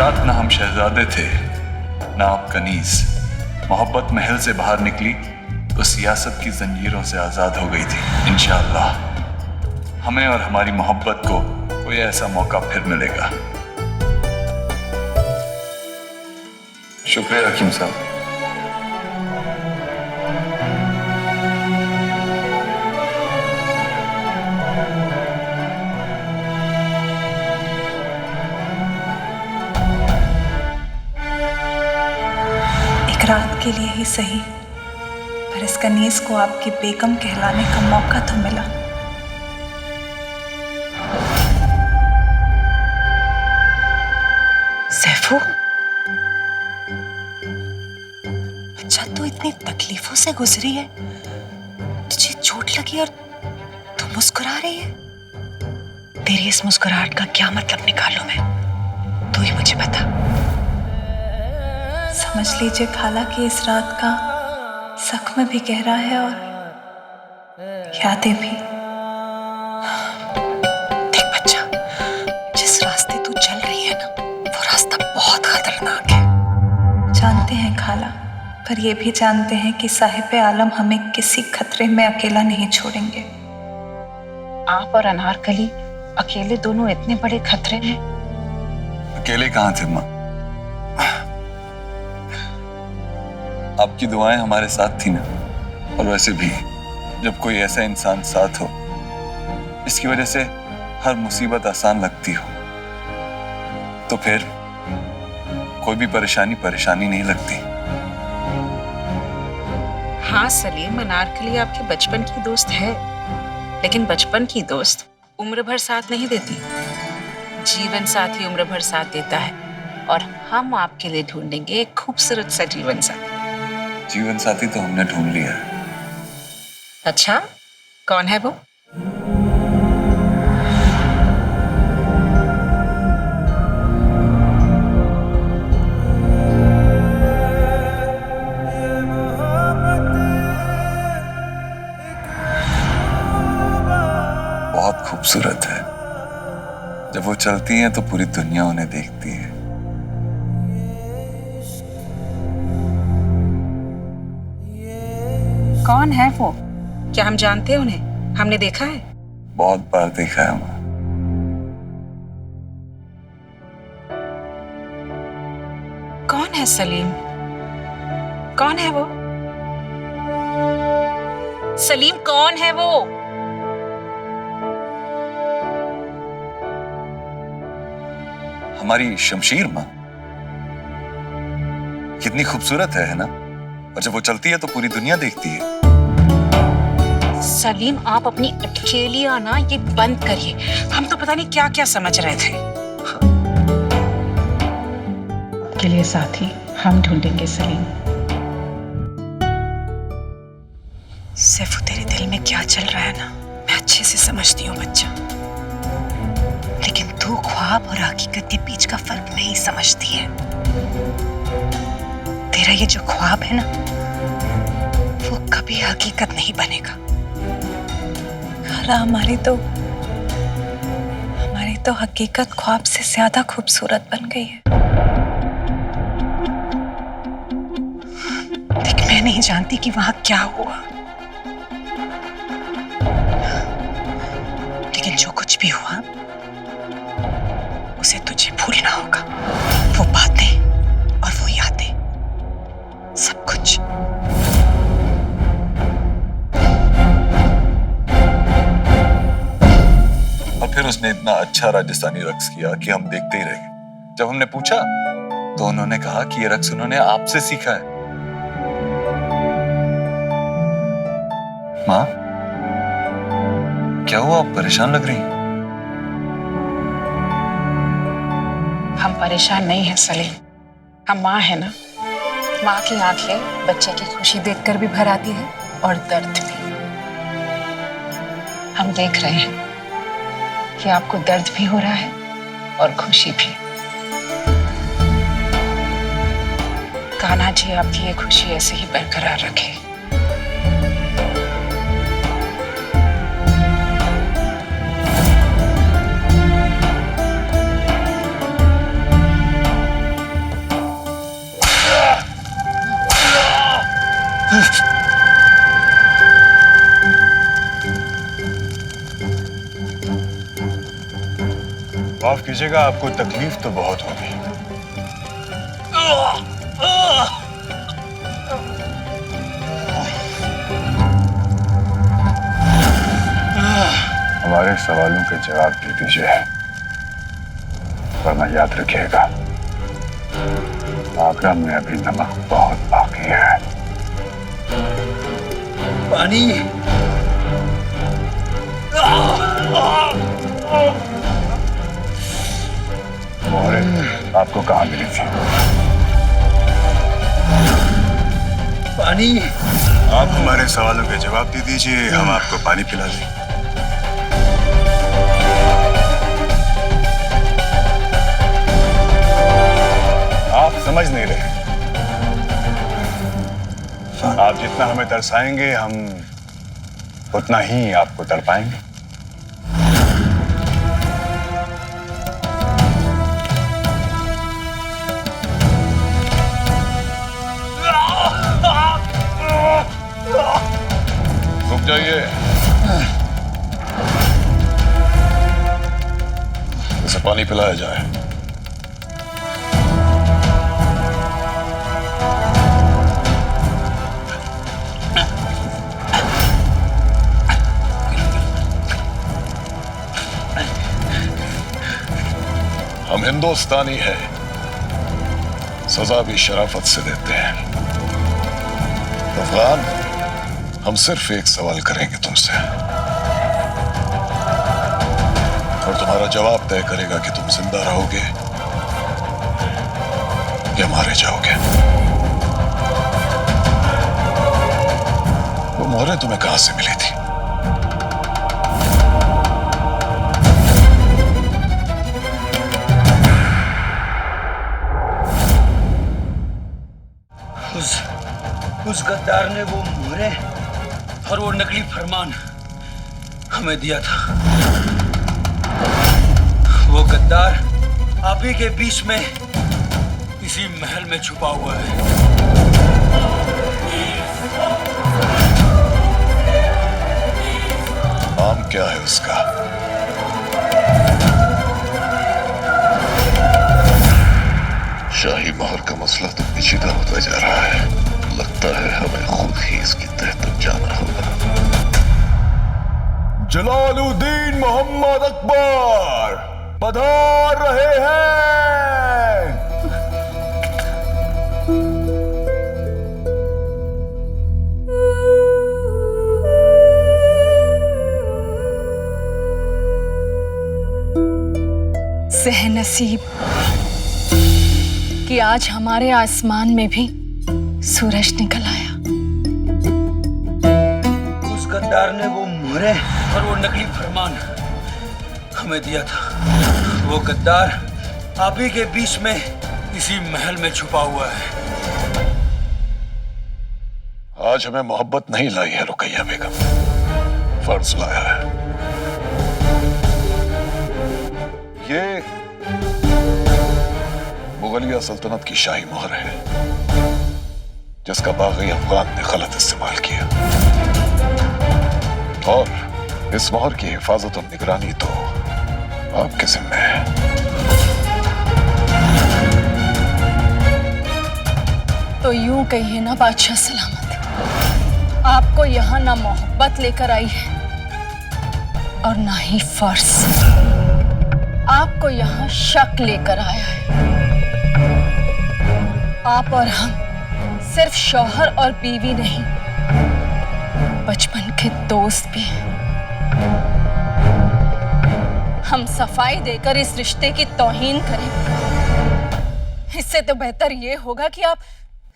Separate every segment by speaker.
Speaker 1: रात ना हम शहजादे थे ना आप कनीज। मोहब्बत महल से बाहर निकली तो सियासत की जंजीरों से आजाद हो गई थी। इंशाअल्लाह हमें और हमारी मोहब्बत को कोई ऐसा मौका फिर मिलेगा। शुक्रिया हकीम साहब।
Speaker 2: एक रात के लिए ही सही, पर इस कनीज को आपकी बेगम कहलाने का मौका तो मिला।
Speaker 3: सैफू, अच्छा तू इतनी तकलीफों से गुजरी है, तुझे चोट लगी और तू मुस्कुरा रही है। तेरी इस मुस्कुराहट का क्या मतलब निकालूं मैं, तू ही मुझे बता।
Speaker 2: समझ लीजिए खाला कि इस रात का जख्म भी गहरा है और यादें भी।
Speaker 3: देख बच्चा, जिस रास्ते तू चल रही है ना, वो रास्ता बहुत खतरनाक है।
Speaker 2: जानते हैं खाला, पर ये भी जानते हैं कि साहिब आलम हमें किसी खतरे में अकेला नहीं छोड़ेंगे।
Speaker 3: आप और अनारकली अकेले दोनों इतने बड़े खतरे में।
Speaker 1: अकेले कहाँ थे माँ? आपकी दुआएं हमारे साथ थी ना। और वैसे भी जब कोई ऐसा इंसान साथ हो इसकी वजह से हर मुसीबत आसान लगती हो, तो फिर कोई भी परेशानी नहीं लगती।
Speaker 3: हाँ सलीम, अनारकली आपके बचपन की दोस्त है, लेकिन बचपन की दोस्त उम्र भर साथ नहीं देती। जीवन साथी उम्र भर साथ देता है, और हम आपके लिए ढूंढेंगे एक खूबसूरत सा जीवन साथी।
Speaker 1: जीवन साथी तो हमने ढूंढ लिया है।
Speaker 3: अच्छा, कौन है वो?
Speaker 1: बहुत खूबसूरत है। जब वो चलती हैं तो पूरी दुनिया उन्हें देखती है।
Speaker 3: कौन है वो? क्या हम जानते हैं उन्हें? हमने देखा है?
Speaker 1: बहुत बार देखा है माँ।
Speaker 3: कौन है सलीम? कौन है वो? सलीम, कौन है वो?
Speaker 1: हमारी शमशीर माँ। कितनी खूबसूरत है ना? और जब वो चलती है तो पूरी दुनिया देखती है।
Speaker 3: सलीम, आप अपनी अटखेली आना ये बंद करिए। हम तो पता नहीं क्या क्या समझ रहे थे। के लिए साथी हम ढूंढेंगे सलीम। सैफू, तेरे दिल में क्या चल रहा है ना, मैं अच्छे से समझती हूँ बच्चा, लेकिन तू ख्वाब और हकीकत के बीच का फर्क नहीं समझती है। तेरा ये जो ख्वाब है ना, वो कभी हकीकत नहीं बनेगा।
Speaker 2: खाला, हमारी तो हकीकत ख्वाब से ज्यादा खूबसूरत बन गई है।
Speaker 3: लेकिन मैं नहीं जानती कि वहां क्या हुआ, लेकिन जो कुछ भी हुआ उसे तुझे भूलना होगा। वो बातें और वो यादें, सब कुछ।
Speaker 1: और फिर उसने इतना अच्छा राजस्थानी रक्स किया कि हम देखते ही रह गए। जब हमने पूछा तो उन्होंने कहा कि ये रक्स उन्होंने आपसे सीखा है। माँ, क्या हुआ? आप परेशान लग रही हैं।
Speaker 3: हम परेशान नहीं हैं सलीम, हम माँ है ना। माँ की आंखें बच्चे की खुशी देखकर भी भर आती है और दर्द भी। हम देख रहे हैं कि आपको दर्द भी हो रहा है और खुशी भी। कान्हा जी आपकी ये खुशी ऐसे ही बरकरार रखे।
Speaker 4: माफ कीजिएगा, आपको तकलीफ तो बहुत होगी। हमारे सवालों के जवाब दे दीजिए, वरना याद रखिएगा आगरा में अभी नमक बहुत बाकी है।
Speaker 5: पानी।
Speaker 4: मोहरे आपको कहाँ मिली थी?
Speaker 5: पानी।
Speaker 4: आप हमारे सवालों के जवाब दे दीजिए, हम आपको पानी पिला दें। आप समझ नहीं रहे। आप जितना हमें तरसाएंगे, हम उतना ही आपको तड़पाएंगे। रुक जाइए, इसे पानी पिलाया जाए। हम हिंदुस्तानी हैं, सजा भी शराफत से देते हैं। अफगान, हम सिर्फ एक सवाल करेंगे तुमसे, और तुम्हारा जवाब तय करेगा कि तुम जिंदा रहोगे या मारे जाओगे। वो मोहरें तुम्हें कहां से मिली थी?
Speaker 5: उस गद्दार ने वो मोहरें और वो नकली फरमान हमें दिया था। वो गद्दार आप ही के बीच में इसी महल में छुपा हुआ है।
Speaker 4: नाम क्या है उसका? शाही मोहर का मसला तो पेचीदा होता जा रहा है। लगता है हमें खुद ही इसकी तह तक जाना होगा। जलालुद्दीन मोहम्मद अकबर पधार रहे हैं।
Speaker 6: सहनसीब कि आज हमारे आसमान में भी सूरज निकल आया।
Speaker 5: उस गद्दार ने वो मोहरें और वो नकली फरमान हमें दिया था। वो गद्दार आप ही के बीच में इसी महल में छुपा हुआ है।
Speaker 4: आज हमें मोहब्बत नहीं लाई है रुकैया बेगम, फर्ज लाया है। ये मुगलिया सल्तनत की शाही मोहर है, जिसका बागी अफगान ने गलत इस्तेमाल किया, और इस मोहर की हिफाजत और निगरानी तो आपके जिम्मे है।
Speaker 6: तो यूं कहिए ना बादशाह सलामत, आपको यहाँ ना मोहब्बत लेकर आई है और ना ही फर्ज। आपको यहाँ शक लेकर आया है। आप और हम सिर्फ शौहर और बीवी नहीं, बचपन के दोस्त भी हैं। हम सफाई देकर इस रिश्ते की तौहीन करें, इससे तो बेहतर ये होगा कि आप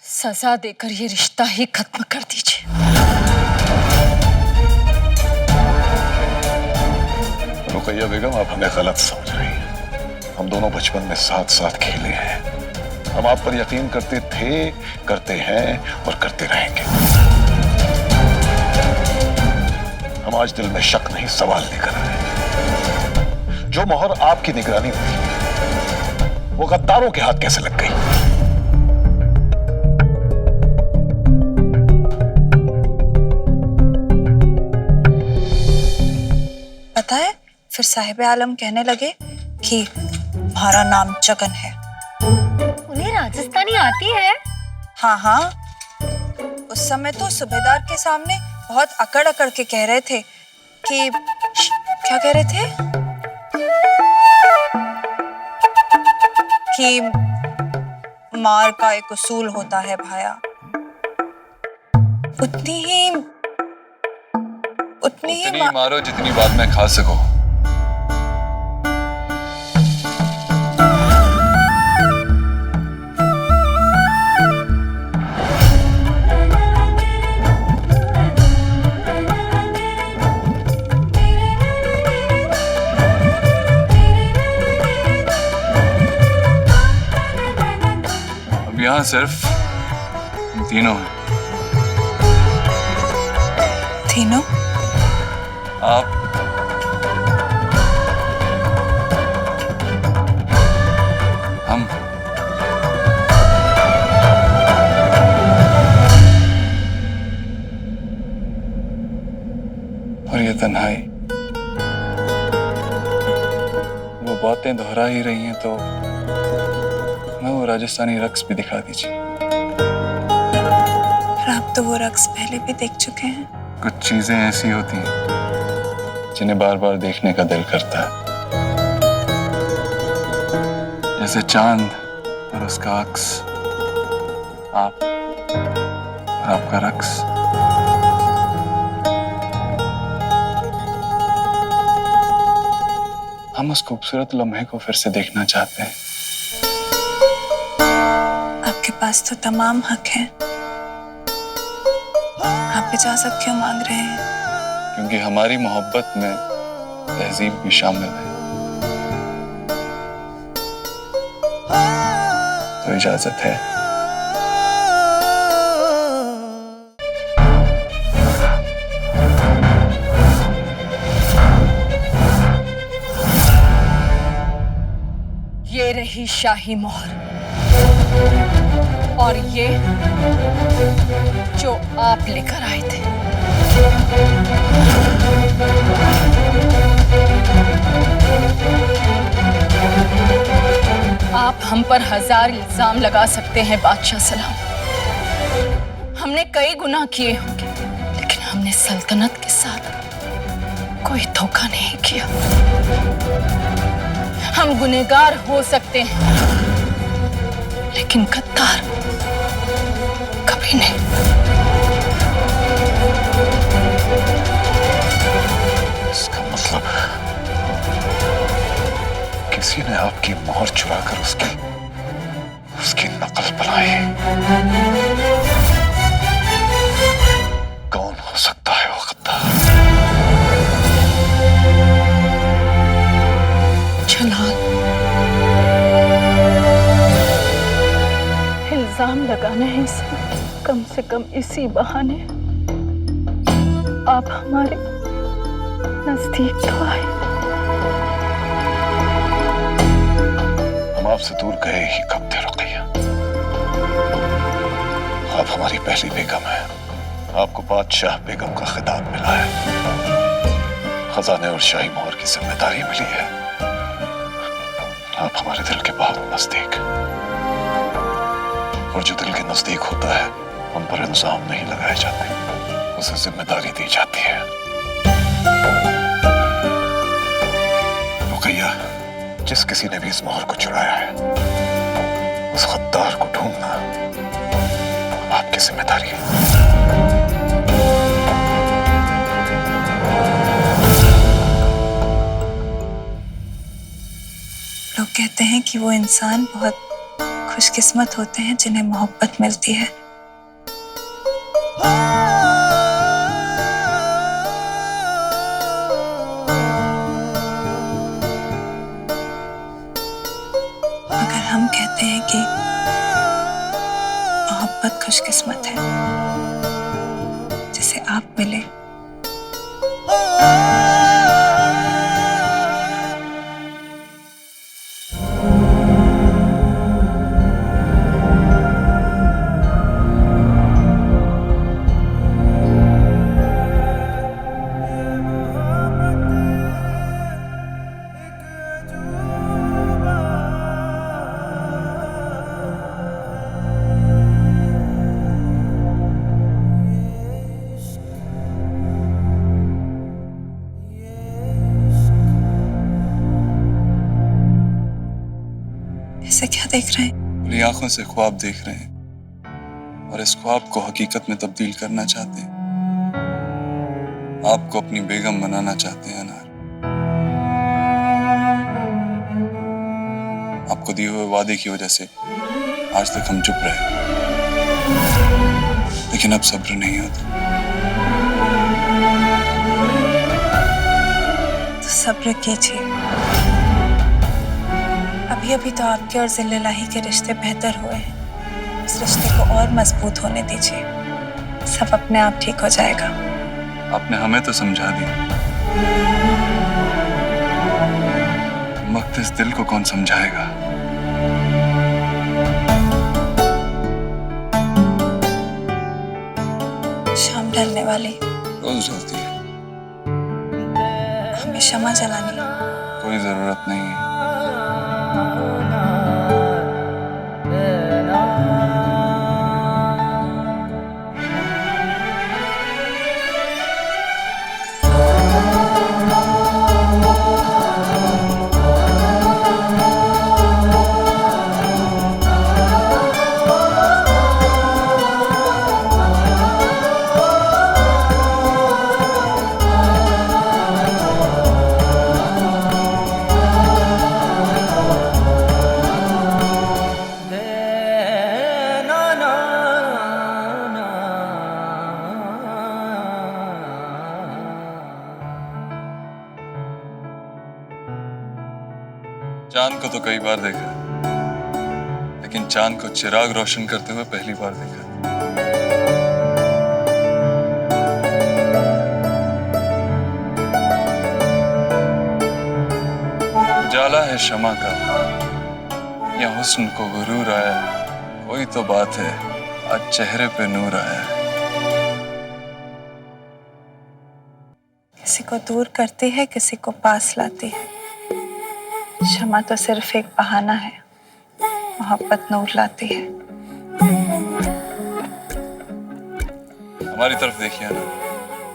Speaker 6: सजा देकर ये रिश्ता ही खत्म कर दीजिए।
Speaker 4: रुकैया बेगम, आप हमें गलत समझ रही हैं। हम दोनों बचपन में साथ साथ खेले हैं। हम आप पर यकीन करते थे, करते हैं और करते रहेंगे। हम आज दिल में शक नहीं, सवाल लेकर आए। जो मोहर आपकी निगरानी में थी, वो गद्दारों के हाथ कैसे लग गई?
Speaker 2: पता है, फिर साहिब आलम कहने लगे कि हमारा नाम जगन है।
Speaker 6: उन्हें राजस्थानी आती है?
Speaker 2: हाँ हाँ, उस समय तो सूबेदार के सामने बहुत अकड़ अकड़ के कह रहे थे कि क्या कह रहे थे कि मार का एक उसूल होता है भाया, उतनी
Speaker 1: ही मारो जितनी बाद में खा सको। अब यहाँ सिर्फ हम तीनों हैं।
Speaker 2: तीनों?
Speaker 1: आप, हम, और ये तन्हाई। वो बातें दोहरा ही रही हैं तो मैं वो राजस्थानी रक्स भी दिखा दीजिए।
Speaker 2: पर आप तो वो रक्स पहले भी देख चुके हैं।
Speaker 1: कुछ चीजें ऐसी होती हैं जिन्हें बार बार देखने का दिल करता है, जैसे चांद और उसका अक्स, आप और आपका रक्स। हम उस खूबसूरत लम्हे को फिर से देखना चाहते हैं।
Speaker 2: आपके पास तो तमाम हक हैं, आप इजाजत क्यों मांग रहे हैं?
Speaker 1: क्योंकि हमारी मोहब्बत में तहजीब भी शामिल है। तो इजाजत है।
Speaker 6: ये रही शाही मोहर, और ये जो आप लेकर आए थे। आप हम पर 1000 इल्जाम लगा सकते हैं बादशाह सलाम। हमने कई गुनाह किए होंगे, लेकिन हमने सल्तनत के साथ कोई धोखा नहीं किया। हम गुनहगार हो सकते हैं, लेकिन गद्दार कभी नहीं।
Speaker 4: इसका मतलब किसी ने आपकी मोहर चुराकर उसकी नकल बनाई। कौन हो सकता है वो गद्दार?
Speaker 6: जलाल, इल्जाम लगाना है इसमें, कम से कम इसी बहाने आप हमारे नजदीक तो आए।
Speaker 4: हम आपसे दूर गए ही कब थे रुकैया? आप हमारी पहली बेगम हैं। आपको बादशाह बेगम का खिताब मिला है, खजाने और शाही मोहर की जिम्मेदारी मिली है। आप हमारे दिल के बहुत नजदीक, और जो दिल के नजदीक होता है उन पर इल्जाम नहीं लगाए जाते, उसे जिम्मेदारी दी जाती है। रुकैया, जिस किसी ने भी इस मोहर को चुराया है, उस गद्दार को ढूंढना आपकी जिम्मेदारी है।
Speaker 2: लोग कहते हैं कि वो इंसान बहुत खुशकिस्मत होते हैं जिन्हें मोहब्बत मिलती है। मगर हम कहते हैं कि मोहब्बत खुशकिस्मत है जिसे आप मिले। देख रहे हैं?
Speaker 1: खुली आंखों से ख्वाब देख रहे हैं और इस ख्वाब को हकीकत में तब्दील करना चाहते हैं। आपको अपनी बेगम बनाना चाहते हैं अनार। आपको दिए हुए वादे की वजह से आज तक हम चुप रहे, लेकिन अब सब्र नहीं होता।
Speaker 2: तो सब्र कीजिए। अभी अभी तो आपके और जिल्लाही के रिश्ते बेहतर हुए हैं। इस रिश्ते को और मजबूत होने दीजिए, सब अपने आप ठीक हो जाएगा।
Speaker 1: आपने हमें तो समझा दिया, वक्त इस दिल को कौन समझाएगा?
Speaker 2: शाम ढलने वाली,
Speaker 1: रोज ढलती है,
Speaker 2: हमें शमा जलानी।
Speaker 1: कोई जरूरत नहीं है। चांद को तो कई बार देखा, लेकिन चांद को चिराग रोशन करते हुए पहली बार देखा। उजाला है शमा का, या हुस्न को गुरूर आया, कोई तो बात है आज चेहरे पे नूर आया।
Speaker 2: किसी को दूर करती है, किसी को पास लाती है। शमा तो सिर्फ एक बहाना है, मोहब्बत नूर लाती है।
Speaker 1: हमारी तरफ देखिए ना।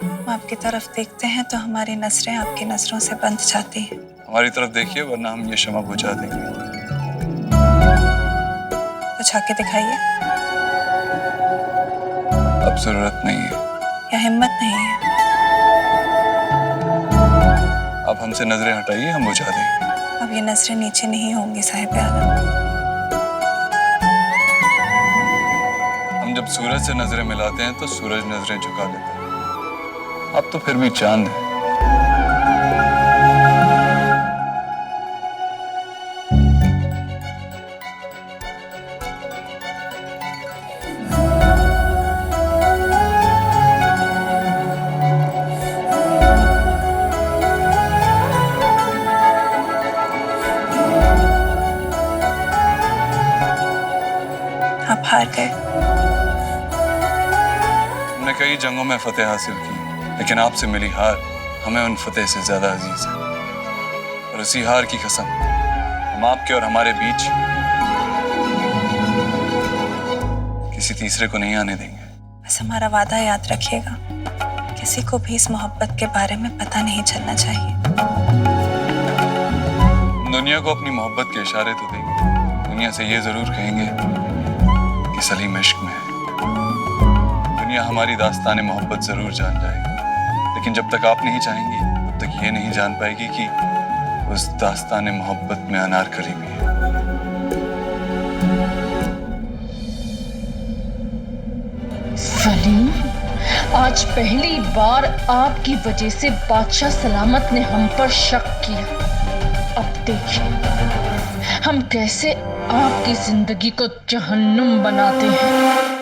Speaker 2: हम आपकी तरफ देखते हैं तो हमारी नजरें आपकी नजरों से बंध जाती हैं।
Speaker 1: हमारी तरफ देखिए, वरना हम ये शमा बुझा देंगे।
Speaker 2: बुझा के दिखाइए।
Speaker 1: अब जरूरत नहीं है,
Speaker 2: या हिम्मत नहीं है?
Speaker 1: अब हमसे नजरें हटाइए, हम बुझा देंगे।
Speaker 2: अब ये नजरें नीचे नहीं होंगी साहिब आलम।
Speaker 1: हम जब सूरज से नजरें मिलाते हैं तो सूरज नजरें झुका देता है। अब तो फिर भी चांद है।
Speaker 2: आप हार गए।
Speaker 1: हमने कई जंगों में फतेह हासिल की, लेकिन आपसे मिली हार हमें उन फतेह से ज्यादा अजीज है। और उसी हार की कसम हम आपके और हमारे बीच किसी तीसरे को नहीं आने देंगे।
Speaker 2: बस हमारा वादा याद रखिएगा, किसी को भी इस मोहब्बत के बारे में पता नहीं चलना चाहिए।
Speaker 1: दुनिया को अपनी मोहब्बत के इशारे तो देंगे, दुनिया से ये जरूर कहेंगे कि सलीम इश्क में है। दुनिया हमारी दास्तान मोहब्बत जरूर जान जाएगी, लेकिन जब तक आप नहीं चाहेंगी तब तक ये नहीं जान पाएगी कि उस दास्तान मोहब्बत में अनारकली भी है।
Speaker 6: सलीम, आज पहली बार आपकी वजह से बादशाह सलामत ने हम पर शक किया। अब देखिए हम कैसे आपकी जिंदगी को जहन्नुम बनाते हैं।